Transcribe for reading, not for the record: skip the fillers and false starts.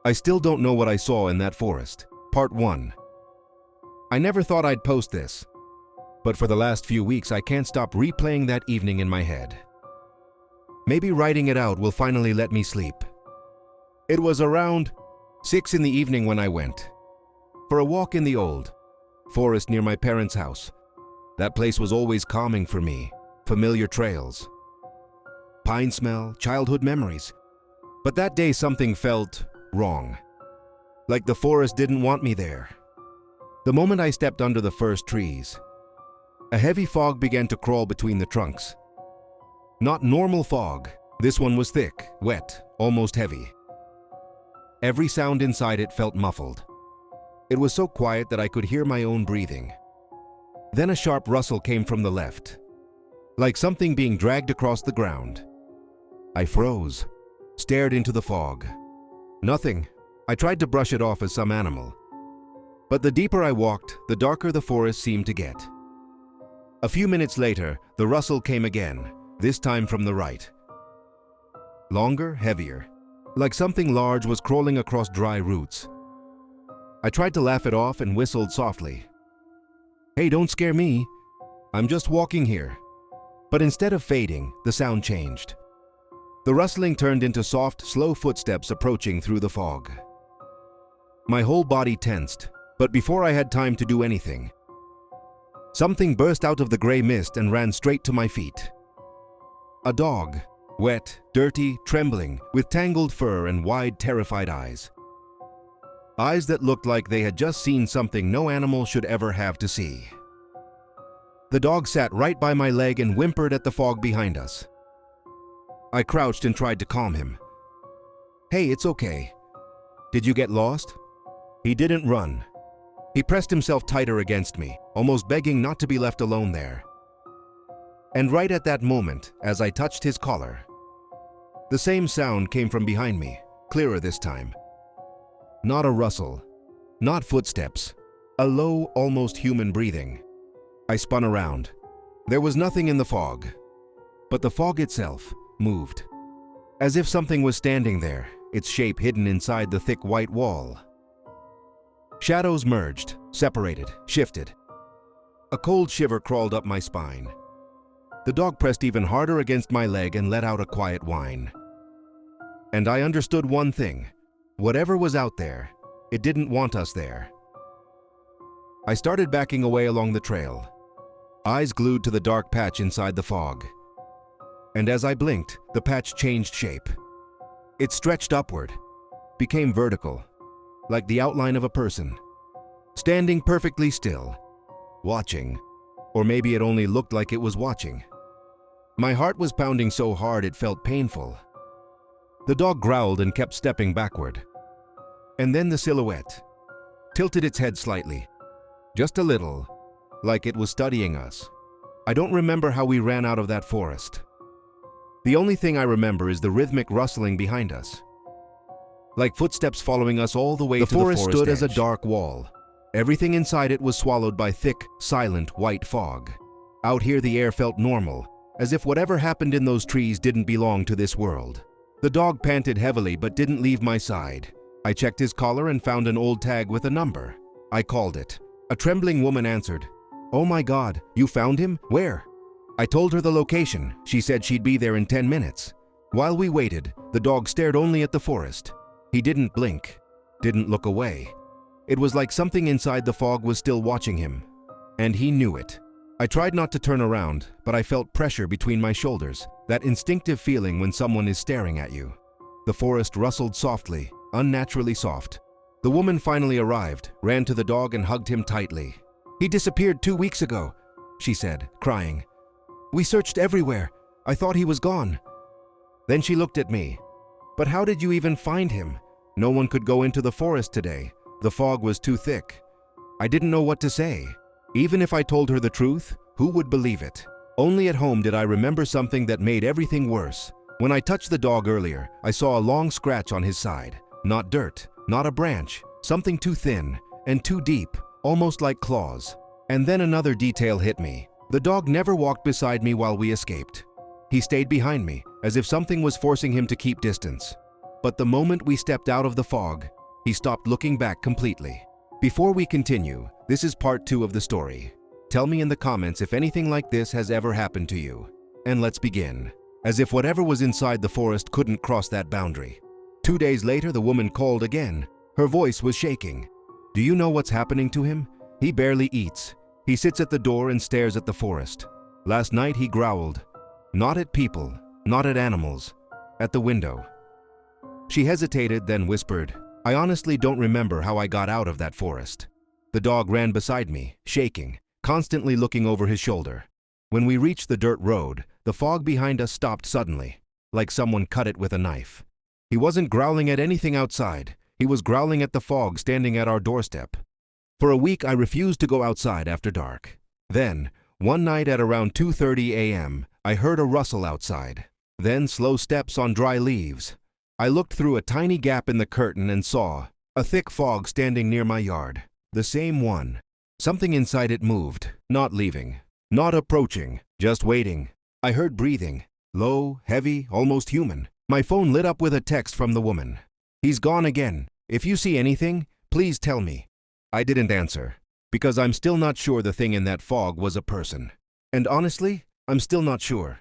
I still don't know what I saw in that forest. Part 1. I never thought I'd post this, but for the last few weeks I can't stop replaying that evening in my head. Maybe writing it out will finally let me sleep. It was around 6 in the evening when I went for a walk in the old forest near my parents' house. That place was always calming for me. Familiar trails, pine smell, childhood memories. But that day something felt wrong. Like the forest didn't want me there. The moment I stepped under the first trees, a heavy fog began to crawl between the trunks. Not normal fog. This one was thick, wet, almost heavy. Every sound inside it felt muffled. It was so quiet that I could hear my own breathing. Then a sharp rustle came from the left, like something being dragged across the ground. I froze, stared into the fog. Nothing. I tried to brush it off as some animal. But the deeper I walked, the darker the forest seemed to get. A few minutes later, the rustle came again, this time from the right. Longer, heavier, like something large was crawling across dry roots. I tried to laugh it off and whistled softly. "Hey, don't scare me. I'm just walking here." But instead of fading, the sound changed. The rustling turned into soft, slow footsteps approaching through the fog. My whole body tensed, but before I had time to do anything, something burst out of the gray mist and ran straight to my feet. A dog, wet, dirty, trembling, with tangled fur and wide, terrified eyes. Eyes that looked like they had just seen something no animal should ever have to see. The dog sat right by my leg and whimpered at the fog behind us. I crouched and tried to calm him. "Hey, it's okay. Did you get lost?" He didn't run. He pressed himself tighter against me, almost begging not to be left alone there. And right at that moment, as I touched his collar, the same sound came from behind me, clearer this time. Not a rustle, not footsteps, a low, almost human breathing. I spun around. There was nothing in the fog, but the fog itself moved, as if something was standing there, its shape hidden inside the thick white wall. Shadows merged, separated, shifted. A cold shiver crawled up my spine. The dog pressed even harder against my leg and let out a quiet whine. And I understood one thing. Whatever was out there, it didn't want us there. I started backing away along the trail, eyes glued to the dark patch inside the fog. And as I blinked, the patch changed shape. It stretched upward, became vertical, like the outline of a person, standing perfectly still, watching, or maybe it only looked like it was watching. My heart was pounding so hard it felt painful. The dog growled and kept stepping backward. And then the silhouette tilted its head slightly, just a little, like it was studying us. I don't remember how we ran out of that forest. The only thing I remember is the rhythmic rustling behind us, like footsteps following us all the way to the forest edge. The forest stood as a dark wall. Everything inside it was swallowed by thick, silent, white fog. Out here the air felt normal, as if whatever happened in those trees didn't belong to this world. The dog panted heavily but didn't leave my side. I checked his collar and found an old tag with a number. I called it. A trembling woman answered. "Oh my God, you found him? Where?" I told her the location. She said she'd be there in 10 minutes. While we waited, the dog stared only at the forest. He didn't blink, didn't look away. It was like something inside the fog was still watching him, and he knew it. I tried not to turn around, but I felt pressure between my shoulders, that instinctive feeling when someone is staring at you. The forest rustled softly, unnaturally soft. The woman finally arrived, ran to the dog and hugged him tightly. "He disappeared 2 weeks ago," she said, crying. "We searched everywhere. I thought he was gone." Then she looked at me. "But how did you even find him? No one could go into the forest today. The fog was too thick." I didn't know what to say. Even if I told her the truth, who would believe it? Only at home did I remember something that made everything worse. When I touched the dog earlier, I saw a long scratch on his side. Not dirt, not a branch, something too thin and too deep, almost like claws. And then another detail hit me. The dog never walked beside me while we escaped. He stayed behind me, as if something was forcing him to keep distance. But the moment we stepped out of the fog, he stopped looking back completely. Before we continue, this is part 2 of the story. Tell me in the comments if anything like this has ever happened to you. And let's begin. As if whatever was inside the forest couldn't cross that boundary. 2 days later, the woman called again. Her voice was shaking. Do you know what's happening to him? He barely eats. He sits at the door and stares at the forest. Last night he growled. Not at people, not at animals, at the window. She hesitated, then whispered, I honestly don't remember how I got out of that forest. The dog ran beside me, shaking, constantly looking over his shoulder. When we reached the dirt road, the fog behind us stopped suddenly, like someone cut it with a knife. He wasn't growling at anything outside. He was growling at the fog standing at our doorstep. For a week, I refused to go outside after dark. Then, one night at around 2:30 a.m., I heard a rustle outside. Then slow steps on dry leaves. I looked through a tiny gap in the curtain and saw a thick fog standing near my yard. The same one. Something inside it moved, not leaving, not approaching, just waiting. I heard breathing, low, heavy, almost human. My phone lit up with a text from the woman. He's gone again. If you see anything, please tell me. I didn't answer, because I'm still not sure the thing in that fog was a person. And honestly, I'm still not sure.